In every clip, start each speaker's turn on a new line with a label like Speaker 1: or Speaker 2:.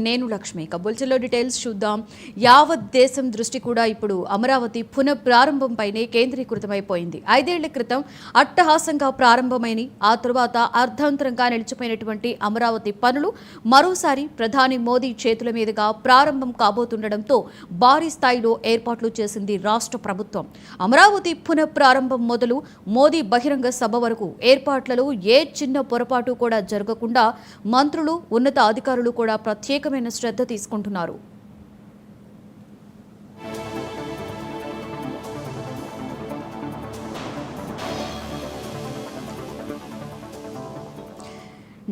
Speaker 1: నేను లక్ష్మి కబుల్చిలో డీటెయిల్స్ చూద్దాం. యావత్ దేశం దృష్టి కూడా ఇప్పుడు అమరావతి పునఃప్రారంభంపైనే కేంద్రీకృతమైపోయింది. 5 ఏళ్ల క్రితం అట్టహాసంగా ప్రారంభమైన ఆ తరువాత అర్ధాంతరంగా నిలిచిపోయినటువంటి అమరావతి పనులు మరోసారి ప్రధాని మోదీ చేతుల మీదుగా ప్రారంభం కాబోతుండటంతో భారీ స్థాయిలో ఏర్పాట్లు చేసింది రాష్ట్ర ప్రభుత్వం. అమరావతి పునఃప్రారంభం మొదలు మోదీ బహిరంగ సభ వరకు ఏర్పాట్లలో ఏ చిన్న పొరపాటు కూడా జరగకుండా మంత్రులు ఉన్నత అధికారులు కూడా ప్రత్యేకమైన శ్రద్ధ తీసుకుంటున్నారు.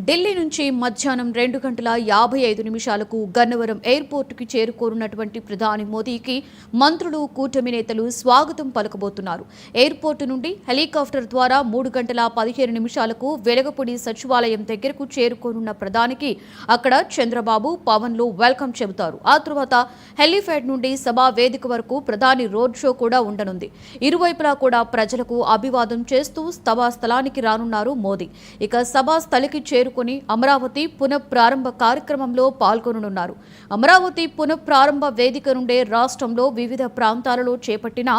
Speaker 1: ఢిల్లీ నుంచి మధ్యాహ్నం 2:55 గన్నవరం ఎయిర్పోర్టుకి చేరుకోనున్నటువంటి ప్రధాని మోదీకి మంత్రులు కూటమి నేతలు స్వాగతం పలకబోతున్నారు. ఎయిర్పోర్టు నుండి హెలికాప్టర్ ద్వారా 3:15 వెలగపూడి సచివాలయం దగ్గరకు చేరుకోనున్న ప్రధానికి అక్కడ చంద్రబాబు, పవన్లు వెల్కమ్ చెబుతారు. ఆ తర్వాత హెలిప్యాడ్ నుండి సభా వేదిక వరకు ప్రధాని రోడ్ షో కూడా ఉండనుంది. ఇరువైపులా కూడా ప్రజలకు అభివాదం చేస్తూ సభా స్థలానికి రానున్నారు మోదీ. ఇక సభా స్థలికి చేరుకుని అమరావతి పునఃప్రారంభ కార్యక్రమంలో పాల్గొననున్నారు. అమరావతి పునఃప్రారంభ వేదిక నుండే రాష్ట్రంలో వివిధ ప్రాంతాలలో చేపట్టిన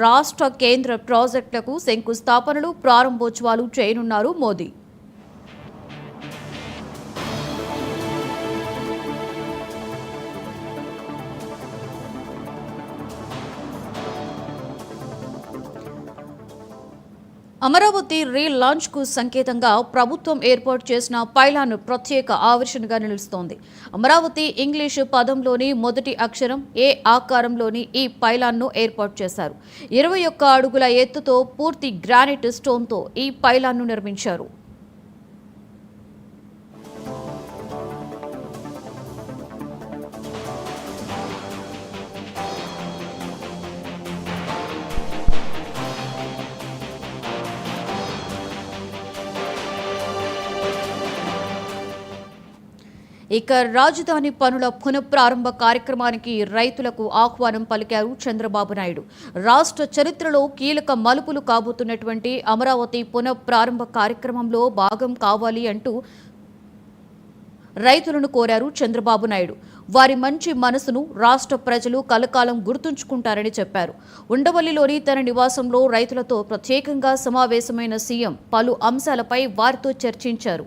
Speaker 1: రాష్ట్ర కేంద్ర ప్రాజెక్టులకు శంకుస్థాపనలు, ప్రారంభోత్సవాలు చేయనున్నారు మోదీ. అమరావతి రీలాంచ్ కు సంకేతంగా ప్రభుత్వం ఏర్పాటు చేసిన పైలాన్ ప్రత్యేక ఆవిష్కరణగా నిలుస్తోంది. అమరావతి ఇంగ్లీషు పదంలోని మొదటి అక్షరం ఏ ఆకారంలోని ఈ పైలాన్ను ఏర్పాటు చేశారు. 21 అడుగుల ఎత్తుతో పూర్తి గ్రానైట్ స్టోన్తో ఈ పైలాన్ను నిర్మించారు. ఇక రాజధాని పనుల పునఃప్రారంభ కార్యక్రమానికి రైతులకు ఆహ్వానం పలికారు చంద్రబాబు నాయుడు. రాష్ట్ర చరిత్రలో కీలక మలుపులు కాబోతున్నటువంటి అమరావతి పునఃప్రారంభ కార్యక్రమంలో భాగం కావాలి అంటూ రైతులను కోరారు చంద్రబాబు నాయుడు. వారి మంచి మనసును రాష్ట్ర ప్రజలు కలకాలం గుర్తుంచుకుంటారని చెప్పారు. ఉండవల్లిలోని తన నివాసంలో రైతులతో ప్రత్యేకంగా సమావేశమైన సీఎం పలు అంశాలపై వారితో చర్చించారు.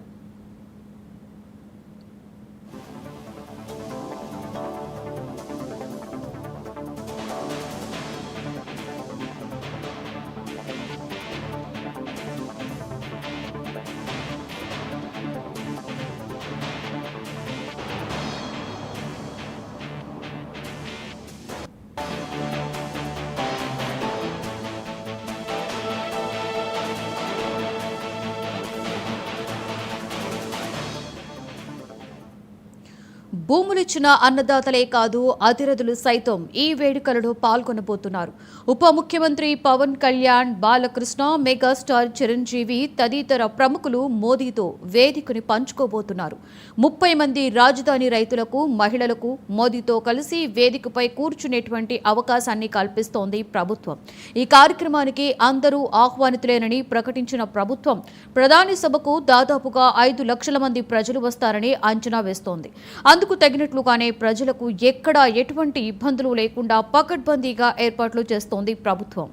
Speaker 1: భూములిచ్చిన అన్నదాతలే కాదు, అతిరథులు సైతం ఈ వేడుకలలో పాల్గొనబోతున్నారు. ఉప ముఖ్యమంత్రి పవన్ కళ్యాణ్, బాలకృష్ణ, మెగాస్టార్ చిరంజీవి తదితర ప్రముఖులు మోదీతో వేదికని పంచుకోబోతున్నారు. 30 మంది రాజధాని రైతులకు, మహిళలకు మోదీతో కలిసి వేదికపై కూర్చునేటువంటి అవకాశాన్ని కల్పిస్తోంది ప్రభుత్వం. ఈ కార్యక్రమానికి అందరూ ఆహ్వానితులేనని ప్రకటించిన ప్రభుత్వం ప్రధాని సభకు దాదాపుగా 5 లక్షల మంది ప్రజలు వస్తారని అంచనా వేస్తోంది. అందుకు తగినట్లుగానే ప్రజలకు ఎక్కడా ఎటువంటి ఇబ్బందులు లేకుండా పకడ్బందీగా ఏర్పాట్లు చేస్తోంది ప్రభుత్వం.